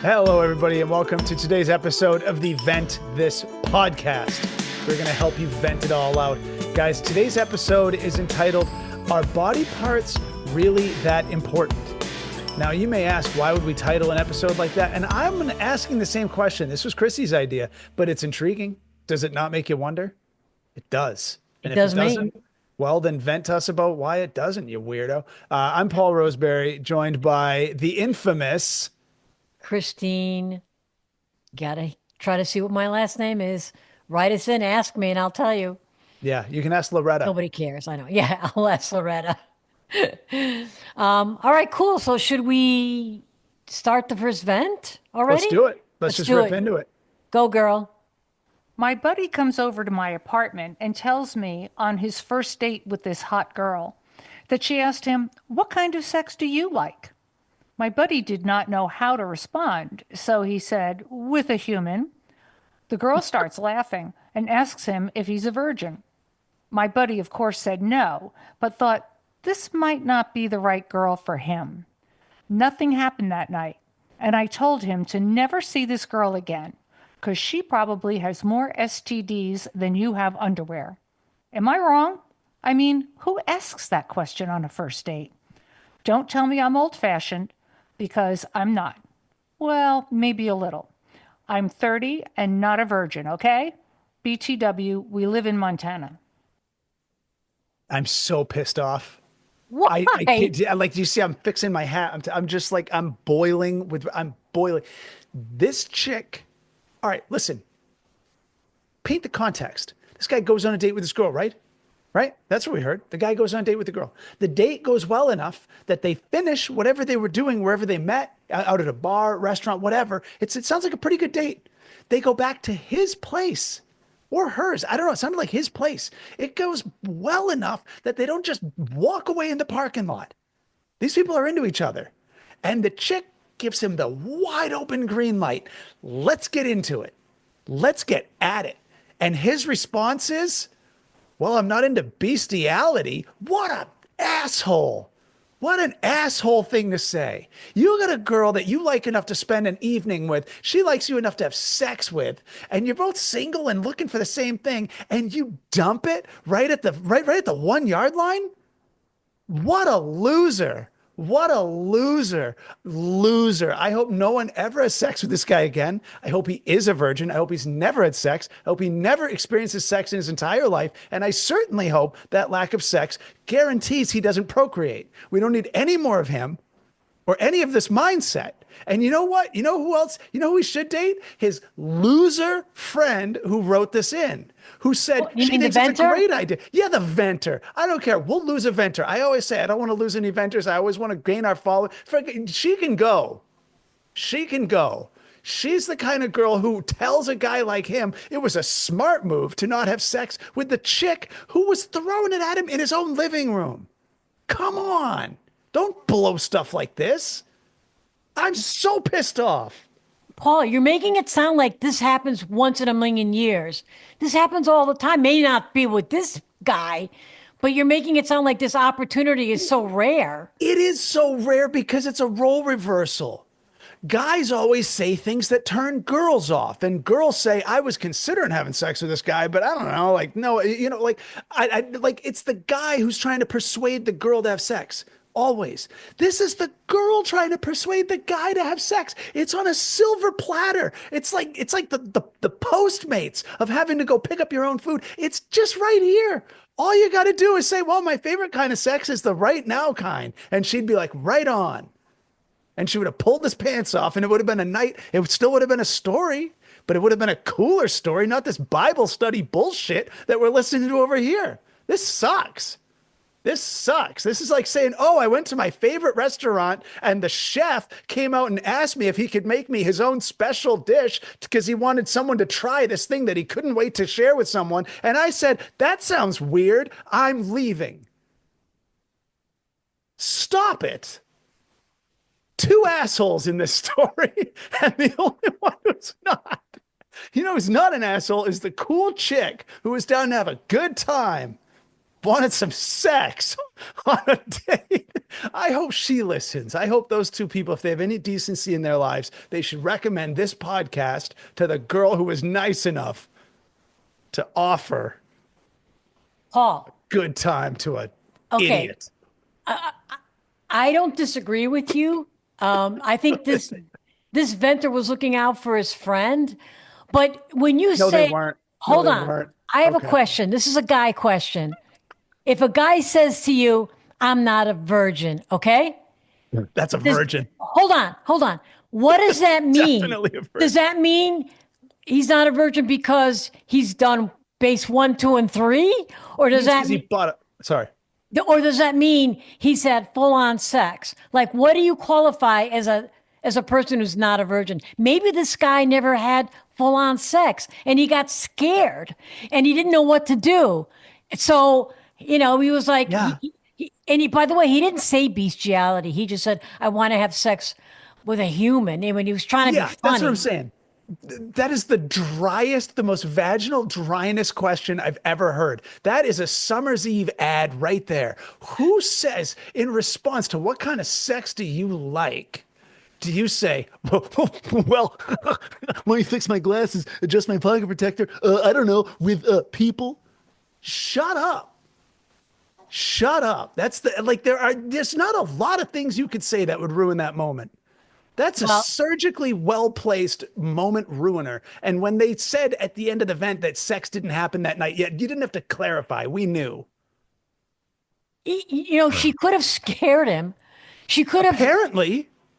Hello, everybody, and welcome to today's episode of the Ventthis podcast. We're going to help you vent it all out. Guys, today's episode is entitled, Are Body Parts Really That Important? Now, you may ask, why would we title an episode like that? And I'm asking the same question. This was Chrissy's idea, but it's intriguing. Does it not make you wonder? It does. And It does me. well, then vent us about why it doesn't, you weirdo. I'm Paul Roseberry, joined by the infamous... Christine, gotta try to see what my last name is. Write us in, ask me, and I'll tell you. Yeah, you can ask Loretta. Nobody cares. I know. Yeah, I'll ask Loretta. All right, cool. So should we start the first vent already? Let's do it. Let's just rip into it. Go, girl. My buddy comes over to my apartment and tells me on his first date with this hot girl that she asked him, "What kind of sex do you like?" My buddy did not know how to respond, so he said, "With a human." The girl starts laughing and asks him if he's a virgin. My buddy, of course, said no, but thought this might not be the right girl for him. Nothing happened that night, and I told him to never see this girl again, because she probably has more STDs than you have underwear. Am I wrong? I mean, who asks that question on a first date? Don't tell me I'm old-fashioned, because I'm not. Well, maybe a little. I'm 30 and not a virgin, okay? BTW, we live in Montana. I'm so pissed off. Why? I can't, like, do you see, I'm fixing my hat. I'm just like, I'm boiling. This chick. All right, listen. Paint the context. This guy goes on a date with this girl, right? Right? That's what we heard. The guy goes on a date with the girl. The date goes well enough that they finish whatever they were doing, wherever they met, out at a bar, restaurant, whatever. It sounds like a pretty good date. They go back to his place or hers. I don't know. It sounded like his place. It goes well enough that they don't just walk away in the parking lot. These people are into each other. And the chick gives him the wide open green light. Let's get into it. Let's get at it. And his response is, well, I'm not into bestiality. What an asshole. What an asshole thing to say. You got a girl that you like enough to spend an evening with. She likes you enough to have sex with, and you're both single and looking for the same thing, and you dump it right at the 1 yard line? What a loser. What a loser. Loser. I hope no one ever has sex with this guy again. I hope he is a virgin. I hope he's never had sex. I hope he never experiences sex in his entire life. And I certainly hope that lack of sex guarantees he doesn't procreate. We don't need any more of him or any of this mindset. And you know what? You know who else? You know who he should date? His loser friend who wrote this in, who said You she mean the thinks it's a venter? great idea. Yeah, the venter. I don't care. We'll lose a venter. I always say I don't want to lose any venters. I always want to gain our followers. She can go. She can go. She's the kind of girl who tells a guy like him it was a smart move to not have sex with the chick who was throwing it at him in his own living room. Come on. Don't blow stuff like this. I'm so pissed off. Paul, you're making it sound like this happens once in a million years. This happens all the time. May not be with this guy, but you're making it sound like this opportunity is so rare. It is so rare because it's a role reversal. Guys always say things that turn girls off, and girls say, I was considering having sex with this guy, but I don't know, like, no, like, like it's the guy who's trying to persuade the girl to have sex. Always. This is the girl trying to persuade the guy to have sex. It's on a silver platter. It's like the Postmates of having to go pick up your own food. It's just right here. All you got to do is say, well, my favorite kind of sex is the right now kind. And she'd be like, right on. And she would have pulled his pants off, and it would have been a night. It still would have been a story, but it would have been a cooler story, not this Bible study bullshit that we're listening to over here. This sucks. This sucks. This is like saying, oh, I went to my favorite restaurant and the chef came out and asked me if he could make me his own special dish because he wanted someone to try this thing that he couldn't wait to share with someone. And I said, that sounds weird. I'm leaving. Stop it. Two assholes in this story, and the only one who's not. You know who's not an asshole is the cool chick who was down to have a good time. Wanted some sex on a date. I I hope she listens. I hope those two people, if they have any decency in their lives, they should recommend this podcast to the girl who was nice enough to offer Paul, good time to a okay, idiot. I don't disagree with you. I think this Venter was looking out for his friend, but when you No, they say, weren't. No, hold they on, weren't. I have a Okay. question. This is a guy question. If a guy says to you, I'm not a virgin, okay? That's a Does, virgin. hold on. What does that mean? Definitely a Does virgin. that mean he's not a virgin because he's done base one, two, and three? Or does Means that because he mean, bought it. Sorry. or does that mean he's had full on sex? Like, what do you qualify as a person who's not a virgin? Maybe this guy never had full on sex and he got scared and he didn't know what to do. So, he was like, Yeah. by the way, he didn't say bestiality. He just said, I want to have sex with a human. And when he was trying to be Yeah, that's what I'm funny, saying. That is the driest, the most vaginal dryness question I've ever heard. That is a Summer's Eve ad right there. Who says, in response to what kind of sex do you like? Do you say, well, let me fix my glasses, adjust my pocket protector, I don't know, with people? Shut up. Shut up. That's there's not a lot of things you could say that would ruin that moment. That's a well, surgically well placed moment ruiner. And when they said at the end of the event that sex didn't happen that night yet, you didn't have to clarify. We knew. she could have scared him. She could have,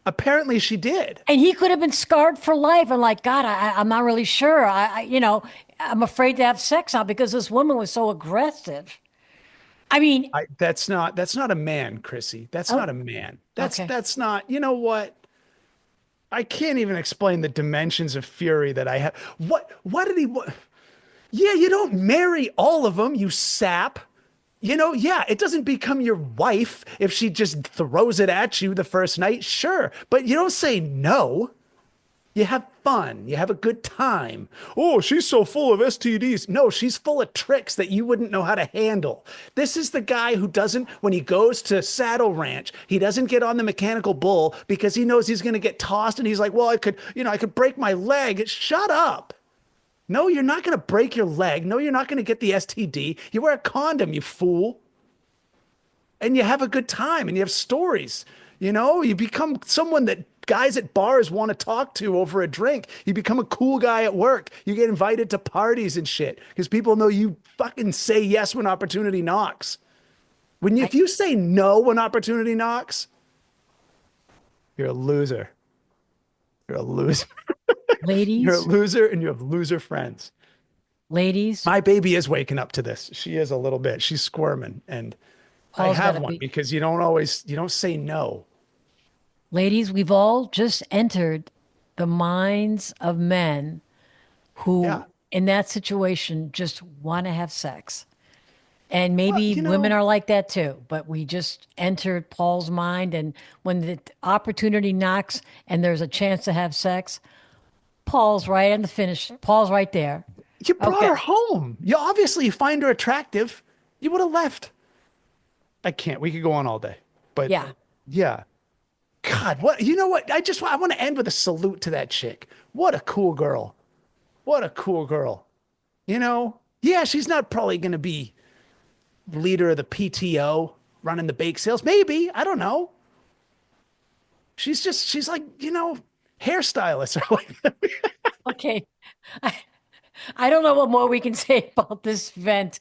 Apparently she did. and he could have been scarred for life. And like, God, I'm not really sure. I'm afraid to have sex now because this woman was so aggressive. I mean, That's not a man, Chrissy. That's oh, not a man. okay. That's not, you know what? I can't even explain the dimensions of fury that I have. What did he what? Yeah, you don't marry all of them, you sap. Yeah, it doesn't become your wife if she just throws it at you the first night, sure. But you don't say no. You have fun. You have a good time. Oh, she's so full of STDs. No, she's full of tricks that you wouldn't know how to handle. This is the guy who doesn't, when he goes to Saddle Ranch, he doesn't get on the mechanical bull because he knows he's going to get tossed and he's like, well, I could break my leg. Shut up. No, you're not going to break your leg. No, you're not going to get the STD. You wear a condom, you fool. And you have a good time and you have stories. You become someone that guys at bars want to talk to over a drink. You become a cool guy at work. You get invited to parties and shit because people know you fucking say yes when opportunity knocks. If you say no when opportunity knocks, you're a loser. You're a loser. You're a Ladies, loser and you have loser friends. ladies, My baby is waking up to this. She is a little bit. She's squirming. And I Paul's got have to one be. because you don't say no. Ladies, we've all just entered the minds of men Yeah. who, in that situation, just want to have sex. And Well, maybe women are like that too, but we just entered Paul's mind. And when the opportunity knocks and there's a chance to have sex, Paul's right in the finish. Paul's right there. you brought Okay. her home. You find her attractive. You would have left. I can't. We could go on all day. But Yeah. yeah. God, what you know what? I want to end with a salute to that chick. What a cool girl. What a cool girl. Yeah, she's not probably gonna be leader of the PTO running the bake sales. Maybe. I don't know. She's like, hairstylist or like Okay. I don't know what more we can say about this vent,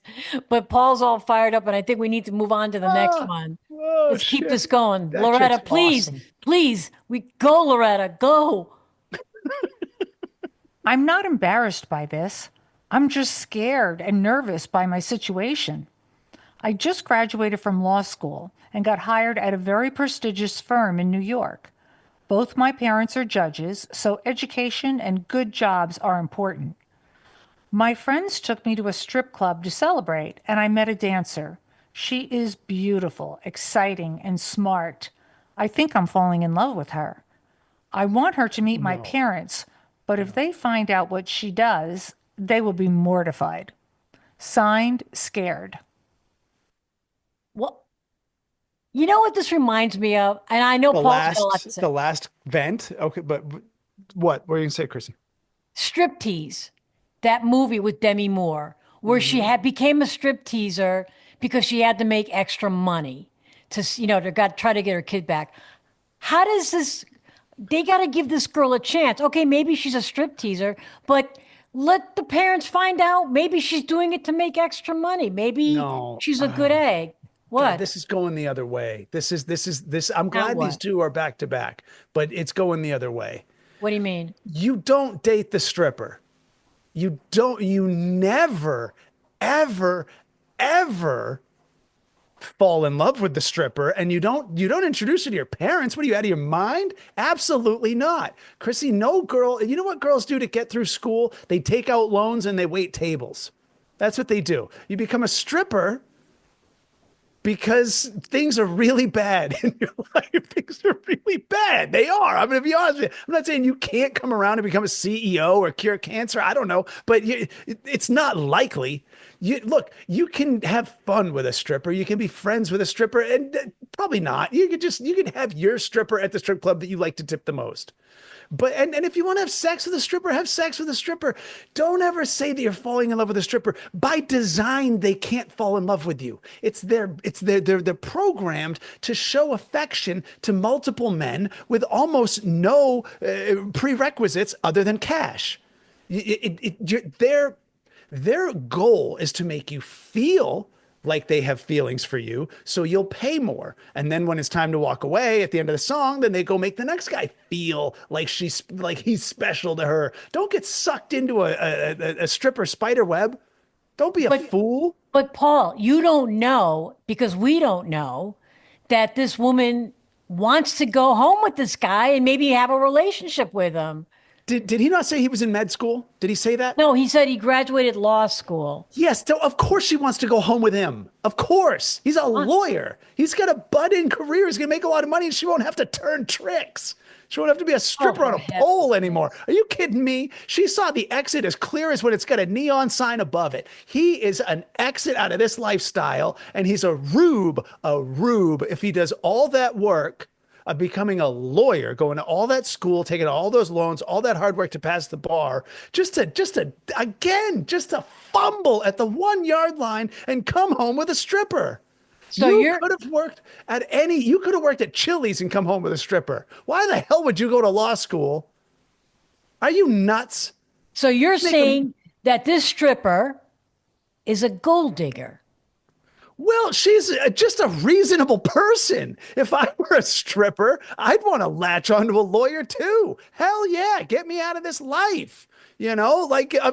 but Paul's all fired up, and I think we need to move on to the next one. oh Let's keep shit. this going. That chick's Loretta, please, awesome. please, we go, Loretta, go. I'm not embarrassed by this. I'm just scared and nervous by my situation. I just graduated from law school and got hired at a very prestigious firm in New York. Both my parents are judges, so education and good jobs are important. My friends took me to a strip club to celebrate, and I met a dancer. She is beautiful, exciting, and smart. I think I'm falling in love with her. I want her to meet my No. parents, but if they find out what she does, they will be mortified. Signed, Scared. What? You know what this reminds me of? And I know Paul's got a lot to say. The last vent. Okay, but what were you gonna say, Chrissy? Striptease, that movie with Demi Moore, where she Mhm. had became a stripteaser because she had to make extra money to, to try to get her kid back. How does this? They got to give this girl a chance. Okay, maybe she's a stripteaser, but let the parents find out. Maybe she's doing it to make extra money. Maybe No. she's a good egg. God, What? this is going the other way. I'm Now glad these what? two are back to back, but it's going the other way. What do you mean? You don't date the stripper. You never, ever, ever fall in love with the stripper, and you don't introduce her to your parents. What are you, out of your mind? Absolutely not. Chrissy, no girl, you know what girls do to get through school? They take out loans and they wait tables. That's what they do. You become a stripper because things are really bad in your life. Things are really bad. They are. I'm going to be honest with you. I'm not saying you can't come around and become a CEO or cure cancer. I don't know, but it's not likely. Look, you can have fun with a stripper. You can be friends with a stripper, and probably not. You can have your stripper at the strip club that you like to tip the most. But and if you want to have sex with a stripper, have sex with a stripper. Don't ever say that you're falling in love with a stripper. By design, they can't fall in love with you. They're programmed to show affection to multiple men with almost no prerequisites other than cash. Their goal is to make you feel like they have feelings for you, so you'll pay more. And then when it's time to walk away at the end of the song, then they go make the next guy feel like he's special to her. Don't get sucked into a stripper spider web. Don't be a But fool. but Paul, you don't know because we don't know that this woman wants to go home with this guy and maybe have a relationship with him. Did he not say he was in med school? Did he say that? No, he said he graduated law school. Yes, so of course she wants to go home with him. Of course. He's a lawyer. He's got a butt-in career. He's going to make a lot of money and she won't have to turn tricks. She won't have to be a Oh, stripper on for a heaven's pole anymore. Are you kidding me? She saw the exit as clear as when it's got a neon sign above it. He is an exit out of this lifestyle and he's a rube if he does all that work of becoming a lawyer, going to all that school, taking all those loans, all that hard work to pass the bar, just to fumble at the 1 yard line and come home with a stripper. So you're You could have worked at Chili's and come home with a stripper. Why the hell would you go to law school? Are you nuts? so you're Make a saying that this stripper is a gold digger. Well, she's just a reasonable person. If I were a stripper, I'd want to latch onto a lawyer too. Hell yeah, get me out of this life.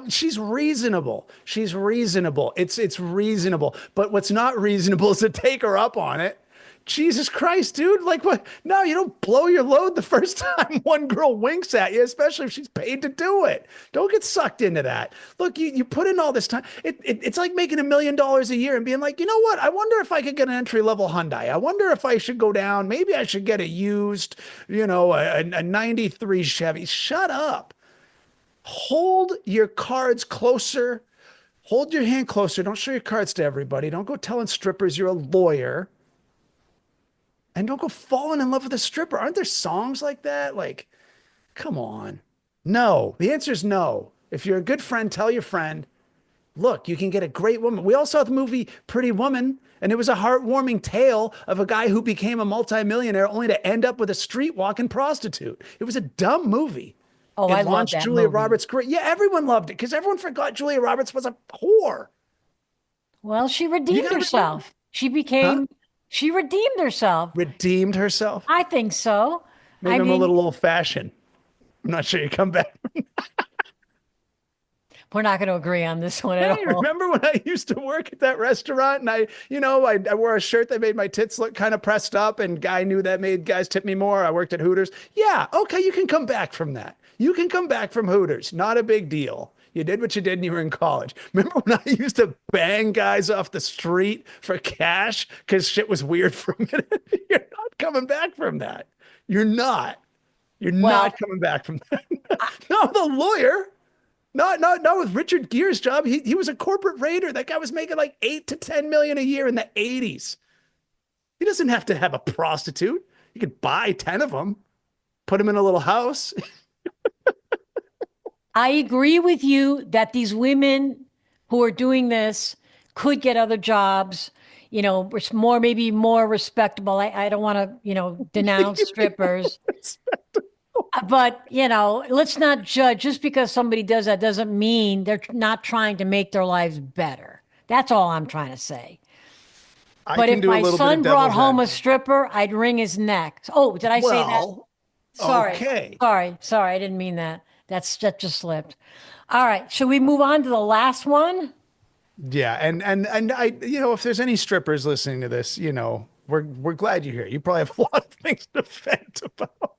She's reasonable. She's reasonable. It's reasonable. But what's not reasonable is to take her up on it. Jesus Christ, dude. Like what? No, you don't blow your load the first time one girl winks at you, especially if she's paid to do it. Don't get sucked into that. Look, you put in all this time. It's like making $1 million a year and being like, you know what? I wonder if I could get an entry level Hyundai. I wonder if I should go down. Maybe I should get a used, a 93 Chevy. Shut up. Hold your cards closer. Hold your hand closer. Don't show your cards to everybody. Don't go telling strippers you're a lawyer. And don't go falling in love with a stripper. Aren't there songs like that? Like, come on. No. The answer is no. If you're a good friend, tell your friend, look, you can get a great woman. We all saw the movie Pretty Woman, and it was a heartwarming tale of a guy who became a multimillionaire only to end up with a street walking prostitute. It was a dumb movie. Oh, It I love launched that Julia movie. Roberts' career. Yeah, everyone loved it because everyone forgot Julia Roberts was a whore. Well, she You redeemed got to remember, herself. huh? She redeemed herself. Redeemed herself. I think so. I Maybe I'm a mean, little old fashioned. I'm not sure you come back. we're not going to agree on this one at Hey, all. remember when I used to work at that restaurant and I wore a shirt that made my tits look kind of pressed up and guy knew that made guys tip me more. I worked at Hooters. Yeah, okay, you can come back from that. You can come back from Hooters. Not a big deal. You did what you did when you were in college. Remember when I used to bang guys off the street for cash because shit was weird for a minute? You're not coming back from that. You're not. You're Well, not coming back from that. No, the lawyer. Not with Richard Gere's job. He was a corporate raider. That guy was making like 8 to 10 million a year in the 80s. He doesn't have to have a prostitute. You could buy 10 of them, put them in a little house. I agree with you that these women who are doing this could get other jobs, which more maybe more respectable. I don't want to, denounce strippers, but let's not judge just because somebody does that doesn't mean they're not trying to make their lives better. That's all I'm trying to say. I But can if do a my little bit of son brought devil's home a advocate. stripper, I'd wring his neck. Oh, did I say that? Well, Sorry. okay. Sorry. I didn't mean that. That just slipped. All right. Should we move on to the last one? Yeah, and I, if there's any strippers listening to this, we're glad you're here. You probably have a lot of things to vent about.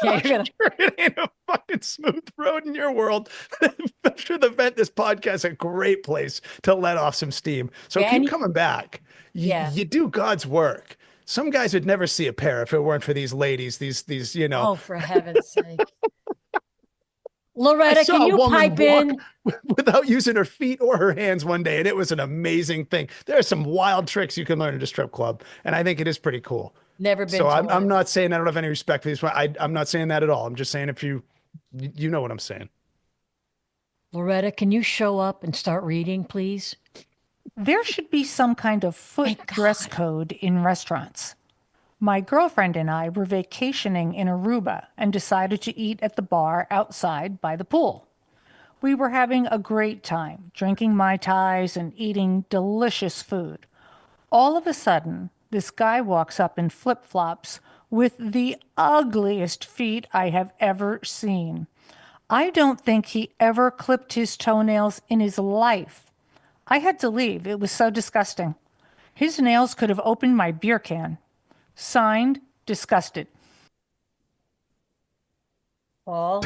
Yeah, I'm you're gonna. sure it ain't a fucking smooth road in your world. I'm sure the Ventthis podcast is a great place to let off some steam. So Yeah, keep coming back. yeah. You do God's work. Some guys would never see a pair if it weren't for these ladies. These. Oh, for heaven's sake. I Loretta, can saw a you woman pipe walk in? without using her feet or her hands one day, and it was an amazing thing. There are some wild tricks you can learn at a strip club, and I think it is pretty cool. Never been So to I'm one. not saying I don't have any respect for these. I'm not saying that at all. I'm just saying if you know what I'm saying. Loretta, can you show up and start reading, please? There should be some kind of foot Thank dress God. code in restaurants. My girlfriend and I were vacationing in Aruba and decided to eat at the bar outside by the pool. We were having a great time, drinking Mai Tais and eating delicious food. All of a sudden, this guy walks up in flip flops with the ugliest feet I have ever seen. I don't think he ever clipped his toenails in his life. I had to leave. It was so disgusting. His nails could have opened my beer can. Signed, disgusted. Paul,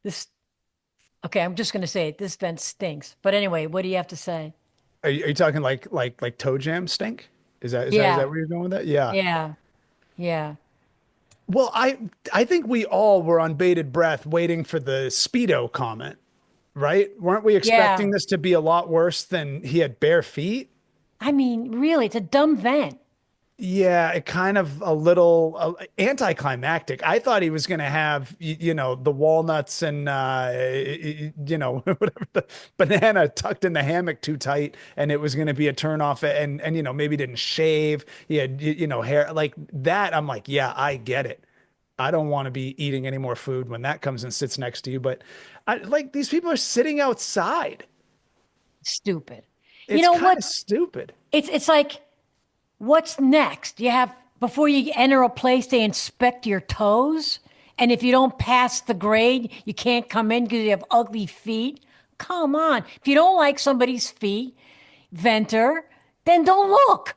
this. Okay, I'm just going to say it. This vent stinks. But anyway, what do you have to say? Are you talking like toe jam stink? Is that Yeah, where you're going with that? Yeah. yeah, yeah, Well, I think we all were on bated breath waiting for the Speedo comment, right? Weren't we yeah. expecting this to be a lot worse than he had bare feet? I mean, really, it's a dumb vent. Yeah, it kind of a little anticlimactic. I thought he was going to have, the walnuts and, whatever, the banana tucked in the hammock too tight, and it was going to be a turn off, and maybe didn't shave. He had, hair like that. I'm like, yeah, I get it. I don't want to be eating any more food when that comes and sits next to you. But these people are sitting outside. Stupid. You It's know kind what? of stupid. It's like, what's next? You have before you enter a place, they inspect your toes, and if you don't pass the grade, you can't come in because you have ugly feet. Come on. If you don't like somebody's feet, Venter, then don't look.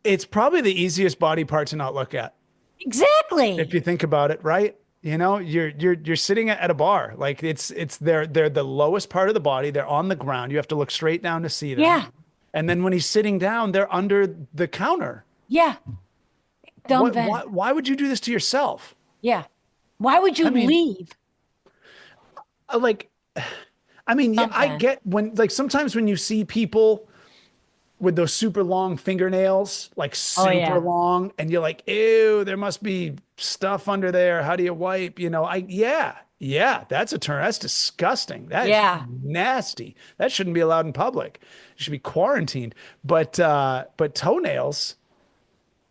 It's probably the easiest body part to not look at. If Exactly. you think about it, right? You're sitting at a bar. Like they're the lowest part of the body. They're on the ground. You have to look straight down to see them. Yeah. And then when he's sitting down, they're under the counter. Yeah. Dumb What vent. why would you do this to yourself? Yeah. Why would you I mean, leave? like I mean, yeah, Dumb I vent. get when like sometimes when you see people with those super long fingernails, like Oh super yeah. long, and you're like, ew, there must be stuff under there. How do you wipe? Yeah, that's a turn. That's disgusting. That is Yeah. nasty. That shouldn't be allowed in public. It should be quarantined. But toenails,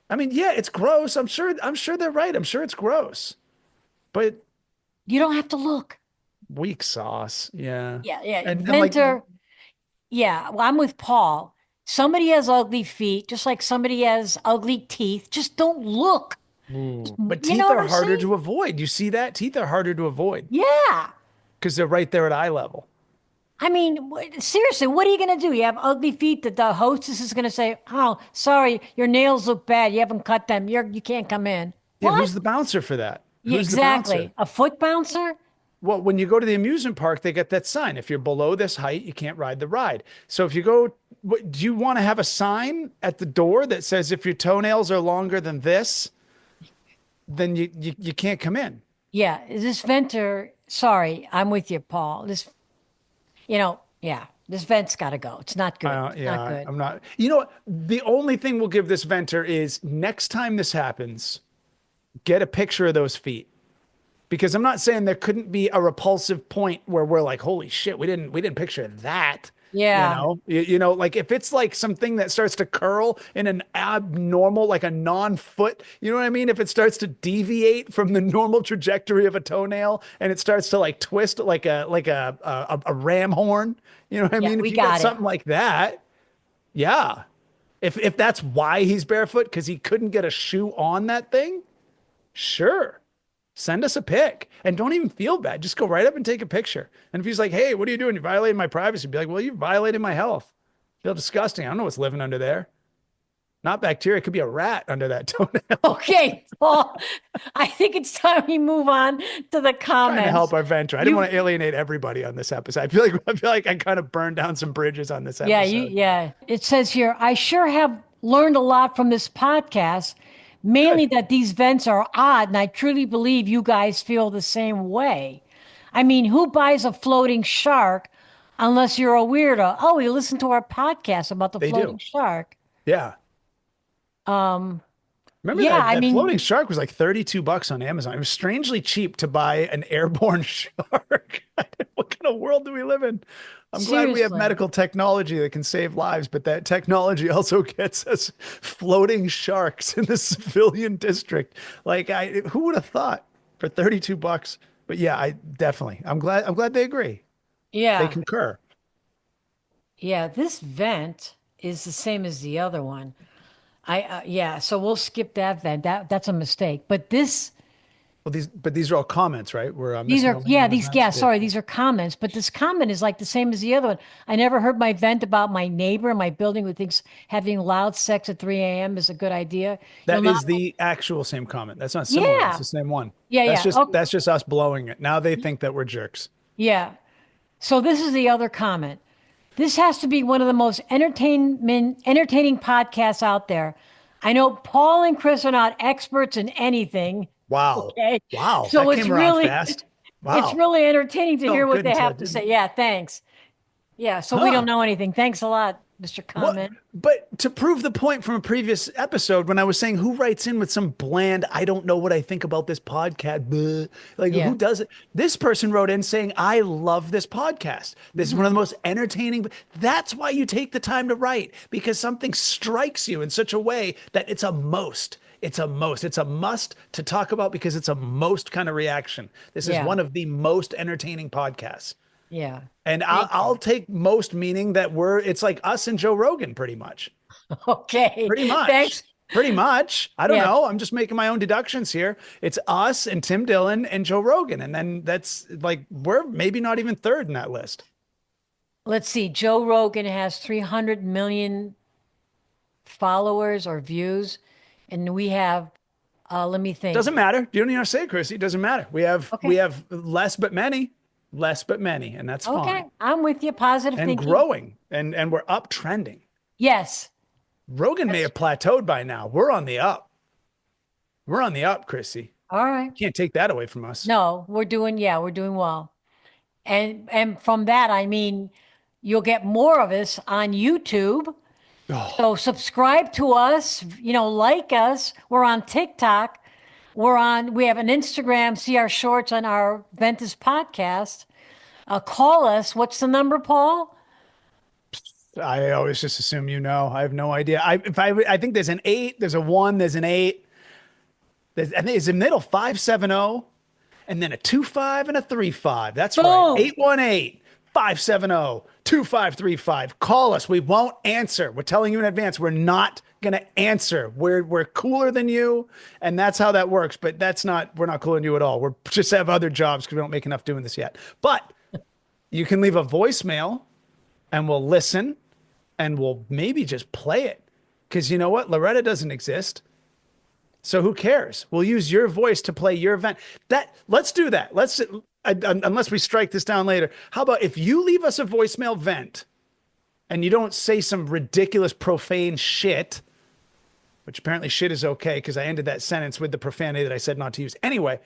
I mean, yeah, it's gross. I'm sure they're right. I'm sure it's gross. But You don't have to look. weak sauce, yeah. Yeah, yeah. And like Venter. Yeah, well, I'm with Paul. Somebody has ugly feet, just like somebody has ugly teeth. Just don't look. but You know teeth what are I'm harder saying? to avoid. You see that? Teeth are harder to avoid Yeah. because they're right there at eye level. I mean, seriously, what are you going to do? You have ugly feet that the hostess is going to say, "Oh, sorry, your nails look bad. You haven't cut them. You can't come in." Yeah, What? who's the bouncer for that? Yeah, Who's the bouncer? exactly. A foot bouncer? Well, when you go to the amusement park, they get that sign. If you're below this height, you can't ride the ride. So if you go, do you want to have a sign at the door that says if your toenails are longer than this, then you can't come in? Yeah, this Venter, sorry, I'm with you, Paul. Yeah. This vent's got to go. It's not good. It's not Yeah, good. I'm not. You know what? The only thing we'll give this venter is next time this happens, get a picture of those feet. Because I'm not saying there couldn't be a repulsive point where we're like, holy shit, we didn't picture that. Yeah. Like if it's like something that starts to curl in an abnormal, like a non-foot, you know what I mean? If it starts to deviate from the normal trajectory of a toenail and it starts to like twist like a ram horn, you know what I Yeah, mean? If we you got got it. something like that, yeah. If that's why he's barefoot, because he couldn't get a shoe on that thing, sure. Send us a pic and don't even feel bad. Just go right up and take a picture. And if he's like, hey, what are you doing? You're violating my privacy. Be like, well, you're violating my health. Feel disgusting. I don't know what's living under there. Not bacteria. It could be a rat under that toenail. Okay, Paul, I think it's time we move on to the Trying to help comments. our venture. I didn't You, want to alienate everybody on this episode. I feel like I kind of burned down some bridges on this episode. yeah. It says here, I sure have learned a lot from this podcast, mainly Good. that these vents are odd, and I truly believe you guys feel the same way. I mean, who buys a floating shark unless you're a weirdo? Oh, you listen to our podcast about the They floating do. shark. Yeah. Um, Remember yeah, that I that floating mean, shark was like $32 on Amazon. It was strangely cheap to buy an airborne shark. What kind of world do we live in? I'm glad we have seriously. medical technology that can save lives, but that technology also gets us floating sharks in the civilian district. Like who would have thought for $32? But yeah, I'm glad they agree. They Yeah. concur. Yeah, this vent is the same as the other one. Yeah, so we'll skip that vent. That's a mistake. But Well, these are all comments, right? We're missing the link on those vents. Yeah. sorry, these are comments, but this comment is like the same as the other one. I never heard my vent about my neighbor in my building who thinks having loud sex at 3 a.m. is a good idea. You'll That not, is the actual same comment. That's not similar. It's yeah, the same one. That's yeah. just Oh, that's just us blowing it. Now they think that we're jerks. yeah. So this is the other comment. This has to be one of the most entertaining podcasts out there. I know Paul and Chris are not experts in anything. Wow. Okay. Wow. So That came around fast. it's Wow. really entertaining to hear Felt what good they until have it to didn't. say. Yeah, thanks. Yeah, so we don't Huh. know anything. Thanks a lot, Mr. What? Comment. But to prove the point from a previous episode, when I was saying who writes in with some bland, I don't know what I think about this podcast, bleh," like Yeah. who does it? This person wrote in saying, I love this podcast. This is one of the most entertaining. That's why you take the time to write, because something strikes you in such a way that it's a most. It's a most. It's a must to talk about because it's a most kind of reaction. This is Yeah. one of the most entertaining podcasts. Yeah. And I'll, Thank I'll you. take most meaning that it's like us and Joe Rogan pretty much. Okay. Pretty much. Thanks. Pretty much. I don't Yeah. know. I'm just making my own deductions here. It's us and Tim Dillon and Joe Rogan. And then that's like, we're maybe not even third in that list. Let's see. Joe Rogan has 300 million followers or views, and we have, let me think. Doesn't matter. You don't even have to say it, Chrissy. It doesn't matter. We have we Okay. have less but many, and that's Okay. fine. I'm with you. Positive And thinking. growing. And we're up trending. Yes. Rogan may have plateaued by now. We're on the up. We're on the up, Chrissy. All right. Can't take that away from us. No, we're doing well. And from that, I mean, you'll get more of us on YouTube. Oh, So subscribe to us, like us. We're on TikTok. We have an Instagram, see our shorts on our Ventthis podcast. Call us. What's the number, Paul? I always just assume I have no idea. I think there's an 8, there's a 1, there's an 8. I think it's in the middle 570, and then a 25 and a 35. That's right. Boom. 818 570 2535. Call us. We won't answer. We're telling you in advance. We're not gonna answer. We're cooler than you, and that's how that works. But we're not cooler than you at all. We're just have other jobs because we don't make enough doing this yet. But you can leave a voicemail and we'll listen and we'll maybe just play it. Because you know what? Loretta doesn't exist. So who cares? We'll use your voice to play your event. Let's do that. Unless we strike this down later. How about if you leave us a voicemail vent and you don't say some ridiculous profane shit, which apparently shit is okay because I ended that sentence with the profanity that I said not to use. Anyway,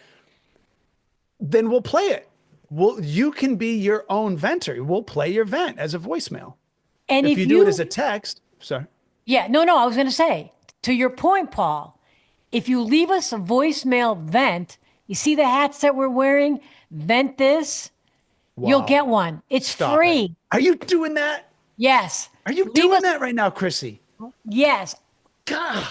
then we'll play it. you can be your own venter. We'll play your vent as a voicemail. And If if you do it as a text, sorry. yeah, no, I was going to say, to your point, Paul, if you leave us a voicemail vent, you see the hats that we're wearing? Ventthis, you'll Wow. get one. It's Stop free. it. Are you doing that? Yes. Are you Leave doing us- that right now, Chrissy? Yes. God,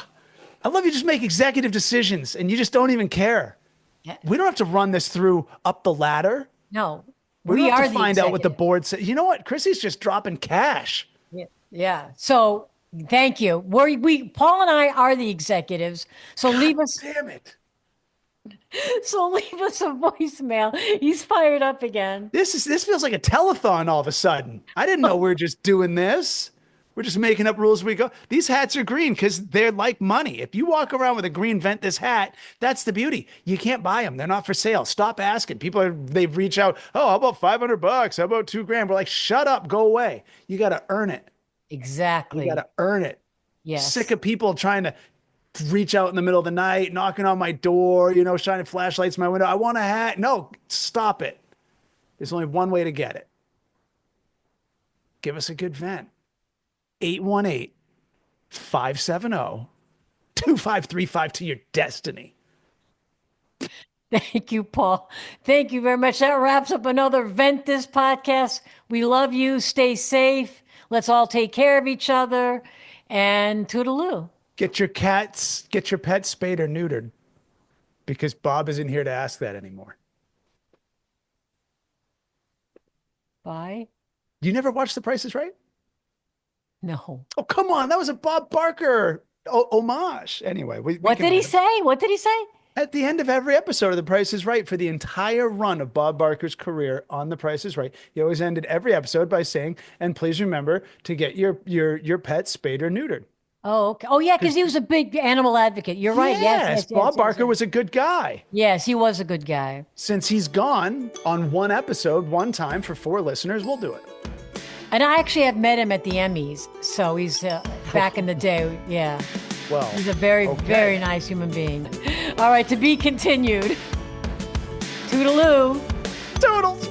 I love you just make executive decisions and you just don't even care. Yeah. We don't have to run this through up the ladder. No. We We don't have are to the find out what the executive. board says. You know what? Chrissy's just dropping cash. Yeah. So thank you. We Paul and I are the executives. So leave us Damn it. so leave us a voicemail. He's fired up again. This feels like a telethon all of a sudden. I didn't know we are just doing this. We're just making up rules as we go. These hats are green because they're like money. If you walk around with a green Ventthis hat, that's the beauty. You can't buy them. They're not for sale. Stop asking. They've reached out. Oh, how about $500? How about $2,000? We're like, shut up, go away. You got to earn it. Exactly. You got to earn it. Yes. Sick of people trying to reach out in the middle of the night, knocking on my door, shining flashlights in my window. I want a hat. No, stop it. There's only one way to get it. Give us a good vent. 818-570-2535 to your destiny. Thank you, Paul. Thank you very much. That wraps up another Ventthis podcast. We love you. Stay safe. Let's all take care of each other. And toodaloo. Get your pets spayed or neutered because Bob isn't here to ask that anymore. Bye. You never watched The Price is Right? No. Oh, come on. That was a Bob Barker homage. Anyway, What did he say? What did he say? At the end of every episode of The Price is Right, for the entire run of Bob Barker's career on The Price is Right, he always ended every episode by saying, and please remember to get your pet spayed or neutered. Oh, okay. Oh, yeah, because he was a big animal advocate. You're right. Yes. Bob Barker was a good guy. Yes, he was a good guy. Since he's gone on one episode, one time for 4 listeners, we'll do it. And I actually have met him at the Emmys. So he's back in the day. Yeah. Well, He's a very, very nice human being. All right, to be continued. Toodaloo. Toodles.